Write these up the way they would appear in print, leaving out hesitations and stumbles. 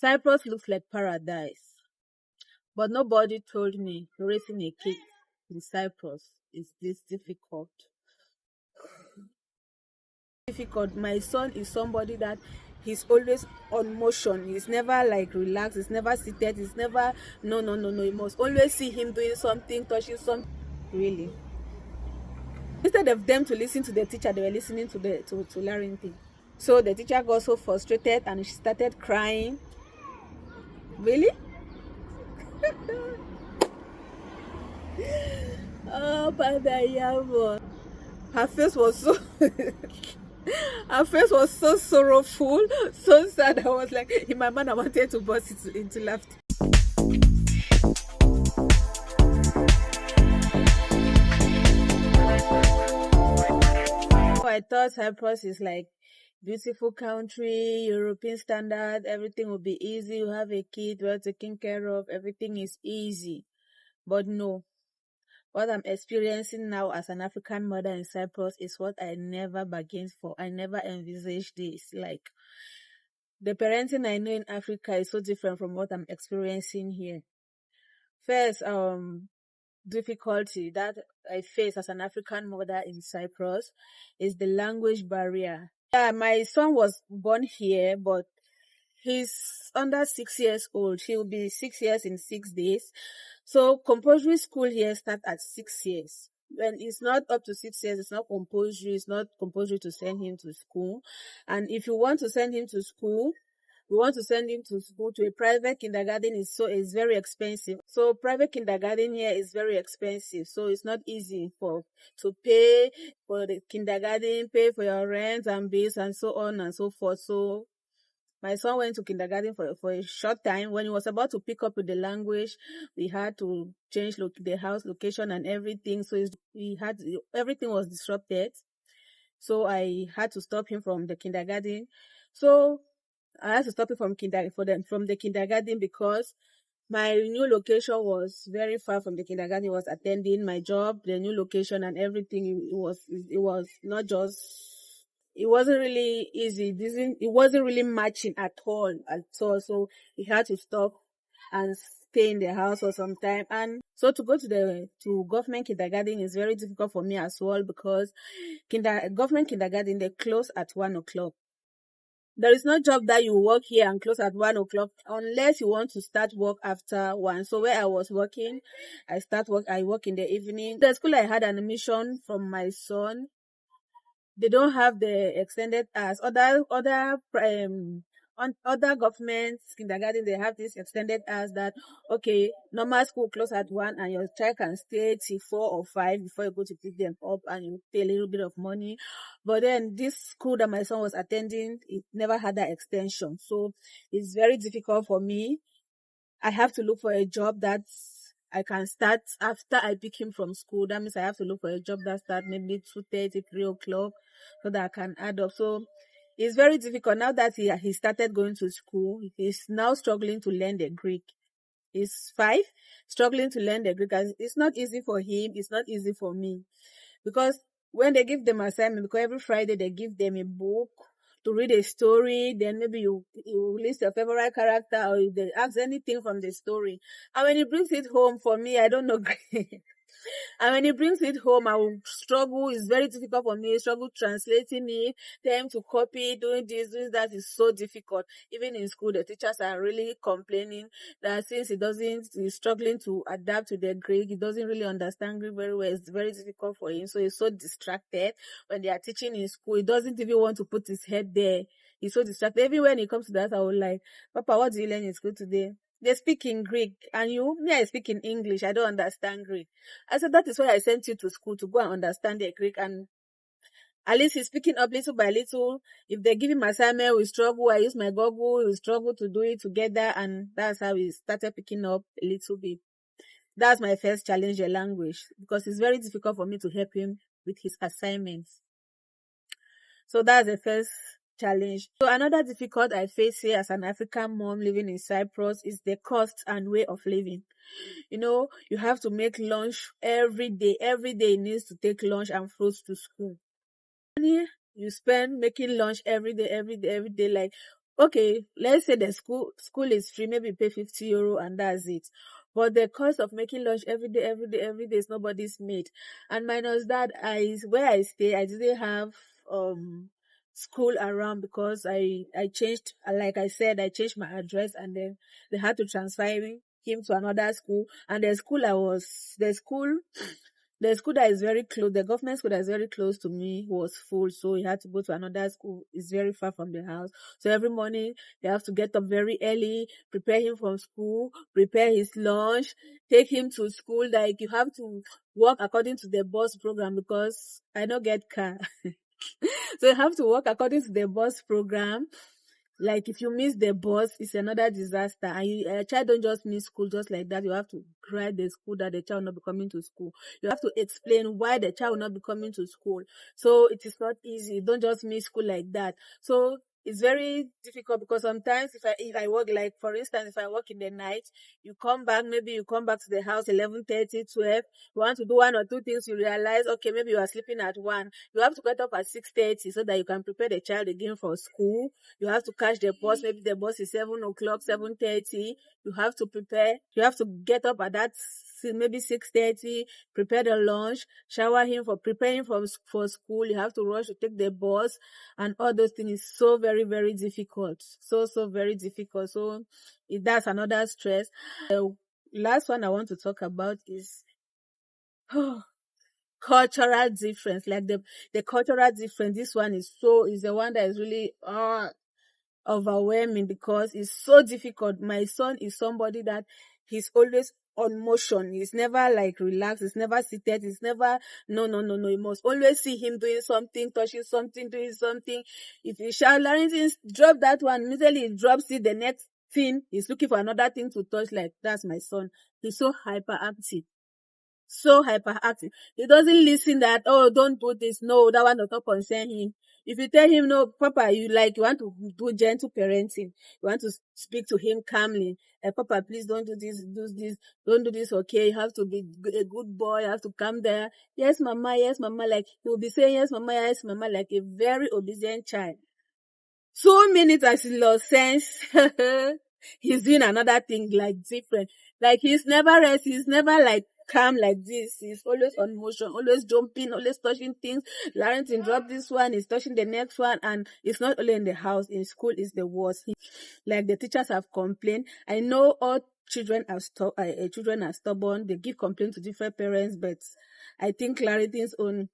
Cyprus looks like paradise, but nobody told me raising a kid in Cyprus is this difficult. My son is somebody that he's always on motion. He's never like relaxed. He's never seated. He's never no. You must always see him doing something, touching something. Really. Instead of them to listen to the teacher, they were listening to to Larry. So the teacher got so frustrated and she started crying. Really? Oh, Papa, her face was so her face was so sorrowful, so sad. I was like, in my mind, I wanted to burst into laughter. I thought Cyprus is like beautiful country, European standard, everything will be easy. You have a kid, well taken care of, everything is easy. But no, what I'm experiencing now as an African mother in Cyprus is what I never bargained for. I never envisaged this. Like, the parenting I know in Africa is so different from what I'm experiencing here. First, difficulty that I face as an African mother in Cyprus is the language barrier. Yeah, my son was born here, but he's under 6 years old. He'll be 6 years in 6 days. So compulsory school here starts at 6 years. When it's not up to 6 years, it's not compulsory. It's not compulsory to send him to school. And if you want to send him to school, we want to send him to school to a private kindergarten is very expensive. So private kindergarten here is very expensive. So it's not easy to pay for the kindergarten, pay for your rent and bills and so on and so forth. So my son went to kindergarten for a short time. When he was about to pick up with the language, we had to change the house location and everything. So everything was disrupted. So I had to stop him from the kindergarten. So I had to stop it from the kindergarten because my new location was very far from the kindergarten. I was attending my job, the new location and everything. It was not just, it wasn't really easy. It wasn't really matching at all. So we had to stop and stay in the house for some time. And so to go to government kindergarten is very difficult for me as well because government kindergarten, they close at 1 o'clock. There is no job that you work here and close at 1 o'clock unless you want to start work after 1. So where I was working, I work in the evening. The school I had an admission from my son, they don't have the extended hours. Other governments kindergarten, they have this extended hours that okay, normal school close at 1 and your child can stay till 4 or 5 before you go to pick them up and you pay a little bit of money. But then this school that my son was attending, it never had that extension. So it's very difficult for me. I have to look for a job that I can start after I pick him from school. That means I have to look for a job that starts maybe 2:30, 3 o'clock so that I can add up. So it's very difficult. Now that he started going to school, he's now struggling to learn the Greek. He's 5, struggling to learn the Greek. It's not easy for him. It's not easy for me. Because when they give them assignment, because every Friday they give them a book to read a story, then maybe you list your favorite character or if they ask anything from the story. And when he brings it home, for me, I don't know. And when he brings it home, I will struggle. It's very difficult for me. Struggle translating it, them to copy, doing this, doing that is so difficult. Even in school, the teachers are really complaining that since he's struggling to adapt to the Greek, he doesn't really understand Greek very well. It's very difficult for him. So he's so distracted when they are teaching in school. He doesn't even want to put his head there. He's so distracted. Even when he comes to that, I will like, Papa, what do you learn in school today? They speak in Greek, and I speak in English. I don't understand Greek. I said, that is why I sent you to school, to go and understand the Greek. And at least he's picking up little by little. If they give him assignment, we struggle. I use my Google, we struggle to do it together. And that's how we started picking up a little bit. That's my first challenge, the language, because it's very difficult for me to help him with his assignments. So that's the first challenge. So another difficult I face here as an African mom living in Cyprus is the cost and way of living. You have to make lunch every day. Every day he needs to take lunch and fruits to school. Money you spend making lunch every day, like okay, let's say the school is free, maybe pay 50 euro and that's it. But the cost of making lunch every day is nobody's mate. And minus that, where I stay, I didn't have um school around because I changed, like I said, I changed my address, and then they had to transfer him to another school. And the school that is very close, the government school that is very close to me was full, so he had to go to another school. It's very far from the house. So every morning they have to get up very early, prepare him from school, prepare his lunch, take him to school. Like, you have to work according to the bus program because I don't get car. So you have to work according to the bus program. Like, if you miss the bus, it's another disaster. And a child don't just miss school just like that. You have to cry the school that the child will not be coming to school. You have to explain why the child will not be coming to school. So it is not easy. Don't just miss school like that. So it's very difficult because sometimes if I work, like for instance, if I work in the night, maybe you come back to the house 11:30, 12. You want to do one or two things, you realize, okay, maybe you are sleeping at 1. You have to get up at 6:30 so that you can prepare the child again for school. You have to catch the bus. Maybe the bus is 7 o'clock, 7:30. You have to prepare. You have to get up at that maybe 6:30. Prepare the lunch. Shower him prepare him for school. You have to rush to take the bus, and all those things is so very very difficult. So very difficult. So that's another stress. The last one I want to talk about is cultural difference. Like the cultural difference. This one is the one that is really overwhelming because it's so difficult. My son is somebody that he's always on motion. He's never like relaxed. He's never seated. He's never no. You must always see him doing something, touching something, doing something. If you shout, Larrington, drop that one, immediately he drops it. The next thing he's looking for another thing to touch. Like, that's my son. He's so hyperactive. So hyperactive. He doesn't listen that, oh, don't do this. No, that one does not concern him. If you tell him, no, Papa, you want to do gentle parenting. You want to speak to him calmly. Papa, please don't do this, don't do this, okay? You have to be a good boy. You have to come there. Yes, Mama, yes, Mama. Like, he will be saying, yes, Mama, like a very obedient child. 2 minutes as he lost sense, he's doing another thing, like different. Like, he's never rest, he's never like calm like this. He's always on motion, always jumping, always touching things. Larrington drop this one, he's touching the next one, and it's not only in the house, in school is the worst. Like, the teachers have complained. I know all children are stubborn. They give complaint to different parents, but I think Larrington's own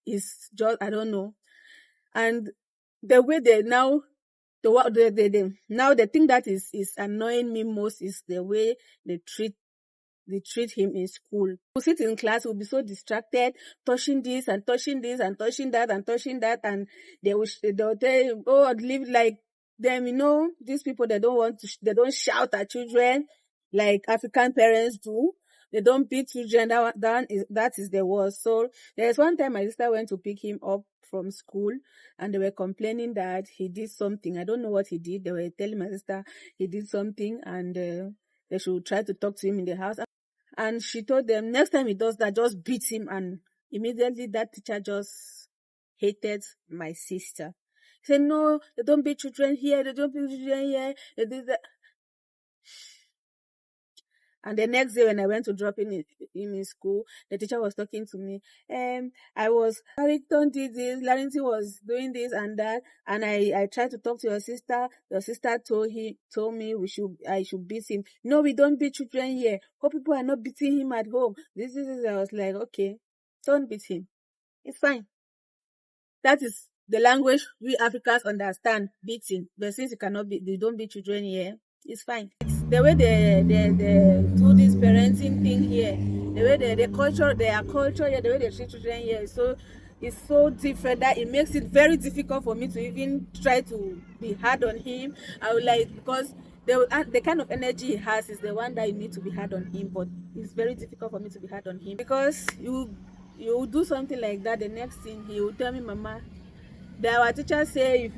is just, I don't know. And the way they now now the thing that is annoying me most is the way they treat him in school. We'll sit in class, we'll be so distracted, touching this and touching this and touching that and touching that, and they'll tell you, oh, live like them. These people, they don't shout at children like African parents do. They don't beat children. That is the worst. So there's one time my sister went to pick him up from school, and they were complaining that he did something. I don't know what he did. They were telling my sister he did something, and they should try to talk to him in the house. And she told them, next time he does that, just beat him. And immediately that teacher just hated my sister. He said, no, they don't beat children here. They don't beat children here. They do that. And the next day when I went to drop him in school, the teacher was talking to me. Larrington did this, Larrington was doing this and that, and I tried to talk to your sister. Your sister told me I should beat him. No, we don't beat children here. Hope people are not beating him at home. This. I was like, okay, don't beat him. It's fine. That is the language we Africans understand, beating. But since they don't beat children here, it's fine. It's the way they do this parenting thing here, the way their culture here, the way they treat children here, so it's so different that it makes it very difficult for me to even try to be hard on him. I would like, because the kind of energy he has is the one that you need to be hard on him, but it's very difficult for me to be hard on him because you do something like that, the next thing he will tell me, Mama, our teachers say if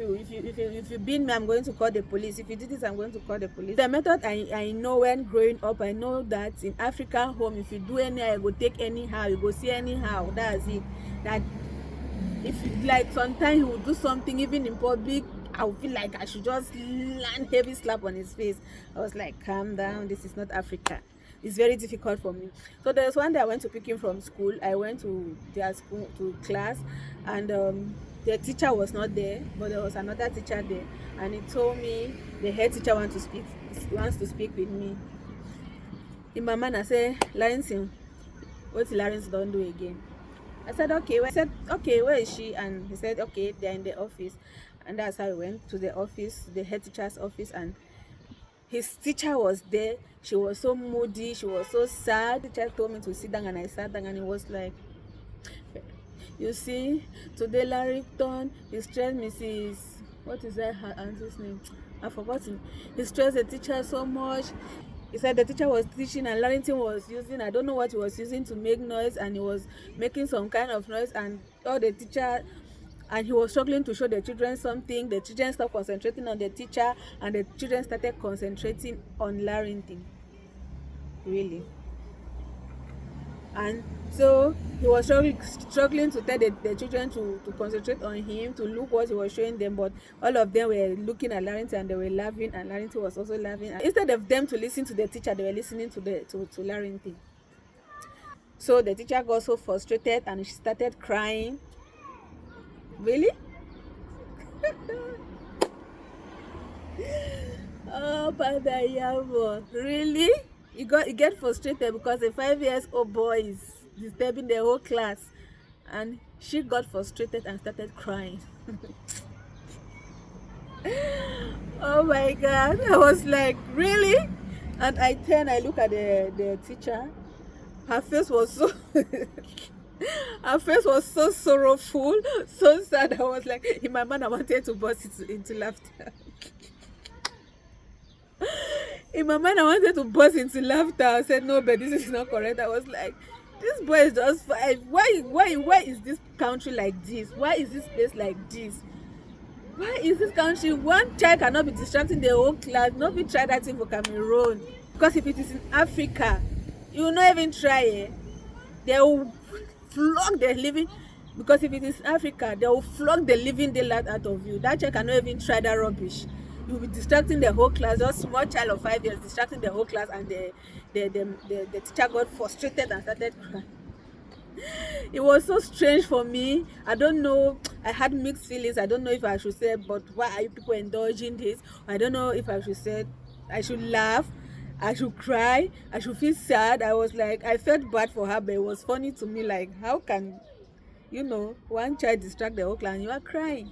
you beat me, I'm going to call the police. If you do this, I'm going to call the police. The method I know when growing up, I know that in African home, if you do anyhow, you go take anyhow, you go see anyhow. That's it. That if like sometimes he will do something even in public, I would feel like I should just land heavy slap on his face. I was like, calm down, this is not Africa. It's very difficult for me. So there was one day I went to pick him from school. I went to their school, to class, and the teacher was not there, but there was another teacher there, and he told me the head teacher wants to speak with me. In my mind, I said, Larenson, what Larence don't do again? I said, okay. Where is she? And he said, okay, they're in the office. And that's how I went to the office, the head teacher's office, and his teacher was there. She was so moody, she was so sad. The teacher told me to sit down, and I sat down, and it was like, you see, today Larrington, he stressed Mrs. What is that her auntie's name? I've forgotten. He stressed the teacher so much. He said the teacher was teaching and Larrington was using, I don't know what he was using to make noise, and he was making some kind of noise, and all the teacher, and he was struggling to show the children something. The children stopped concentrating on the teacher, and the children started concentrating on Larrington. Really. And so he was struggling to tell the children to concentrate on him, to look what he was showing them, but all of them were looking at Larrington and they were laughing, and Larrington was also laughing. And instead of them to listen to the teacher, they were listening to Larrington. So the teacher got so frustrated and she started crying. Really? Oh, Father Yavo, really? You get frustrated because a 5-year-old boy is disturbing the whole class, and she got frustrated and started crying. Oh my God! I was like, really? And I look at the teacher. Her face was so her face was so sorrowful, so sad. I was like, in my mind, I wanted to burst into laughter. In my mind, I wanted to burst into laughter. I said, no, but this is not correct. I was like, this boy is just 5. Why is this country like this? Why is this place like this? Why is this country, one child cannot be distracting the whole class? Not be try that thing for Cameroon. Because if it is in Africa, you will not even try it. They will flog the living, because if it is Africa, they will flog the living daylight out of you. That child cannot even try that rubbish. You'll be distracting the whole class. Just small child of 5 years distracting the whole class, and the teacher got frustrated and started crying. It was so strange for me. I don't know. I had mixed feelings. I don't know if I should say, but why are you people indulging this? I don't know if I should say, I should laugh, I should cry, I should feel sad. I was like, I felt bad for her, but it was funny to me. Like, how can, one child distract the whole class and you are crying?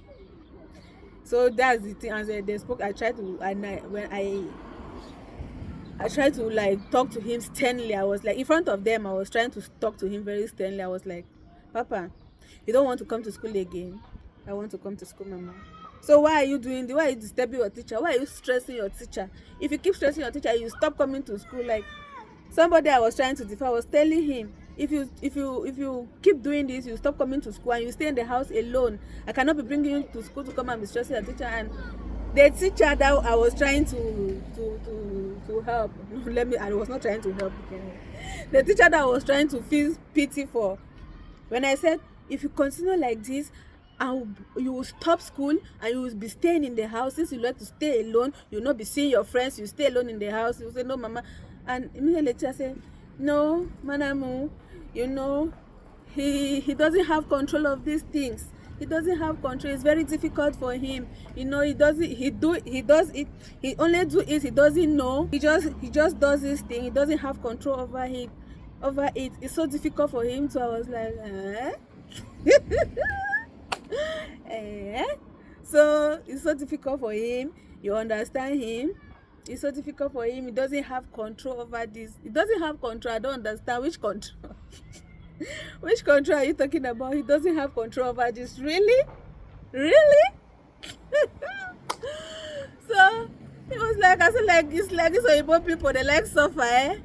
So that's the thing. As they spoke, I tried to, and I tried to like talk to him sternly. I was like, in front of them, I was trying to talk to him very sternly. I was like, Papa, you don't want to come to school again? I want to come to school, Mama. So why are you disturbing your teacher? Why are you stressing your teacher? If you keep stressing your teacher, you stop coming to school. Like somebody I was trying to defy, I was telling him, if you keep doing this, you stop coming to school and you stay in the house alone. I cannot be bringing you to school to come and be stressing your teacher. And the teacher that I was trying to help, I was not trying to help. The teacher that I was trying to feel pity for, when I said, if you continue like this, you will stop school and you will be staying in the house. Since you like to stay alone, you will not be seeing your friends, you stay alone in the house. You say, no, Mama. And immediately the teacher said, no, Manamu, he doesn't have control of these things. He doesn't have control. It's very difficult for him. He only do it. He doesn't know. He just does this thing. He doesn't have control over it. It's so difficult for him. So I was like, So it's so difficult for him. You understand him? It's so difficult for him. He doesn't have control over this. He doesn't have control. I don't understand which control. Which control are you talking about? He doesn't have control over this. Really? So it was like, I said, like, it's like this Oyibo people, they like suffer.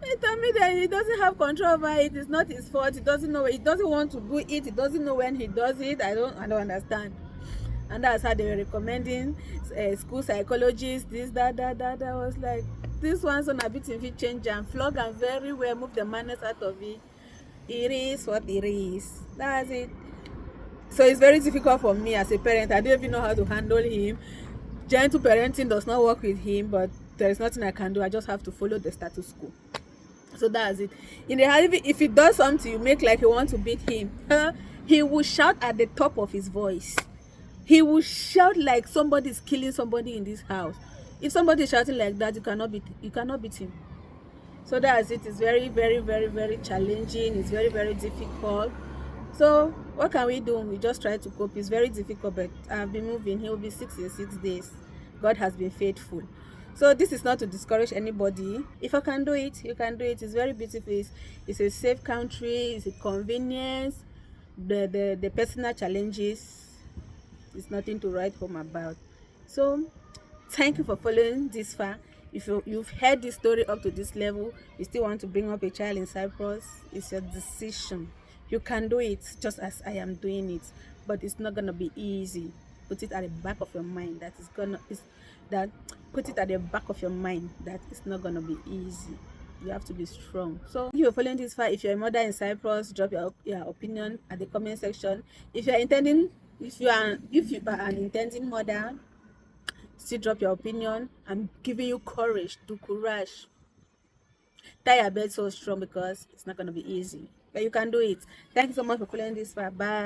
He told me that he doesn't have control over it. It's not his fault. He doesn't know. He doesn't want to do it. He doesn't know when he does it. I don't understand. And that's how they were recommending school psychologists, this, that. I was like, this one's on a bit if you change and flog and very well, move the manners out of it. It is what it is. That's it. So it's very difficult for me as a parent. I don't even know how to handle him. Gentle parenting does not work with him, but there is nothing I can do. I just have to follow the status quo. So that's it. In the house, if he does something, you make like you want to beat him. He will shout at the top of his voice. He will shout like somebody's killing somebody in this house. If somebody is shouting like that, you cannot beat him. So that's it. It's very, very, very, very challenging. It's very, very difficult. So what can we do? We just try to cope. It's very difficult, but I've been moving. He will be 6 in 6 days. God has been faithful. So this is not to discourage anybody. If I can do it, you can do it. It's very beautiful. It's a safe country. It's a convenience. The personal challenges is nothing to write home about. So thank you for following this far. If you've heard this story up to this level, you still want to bring up a child in Cyprus, it's your decision. You can do it just as I am doing it, but it's not gonna be easy. Put it at the back of your mind that put it at the back of your mind that it's not gonna be easy. You have to be strong. So if you're following this far, if you're a mother in Cyprus, drop your opinion at the comment section. If you are an intending mother, still drop your opinion. I'm giving you courage. Do courage. Tie your bed so strong because it's not going to be easy, but you can do it. Thank you so much for following this far. Bye.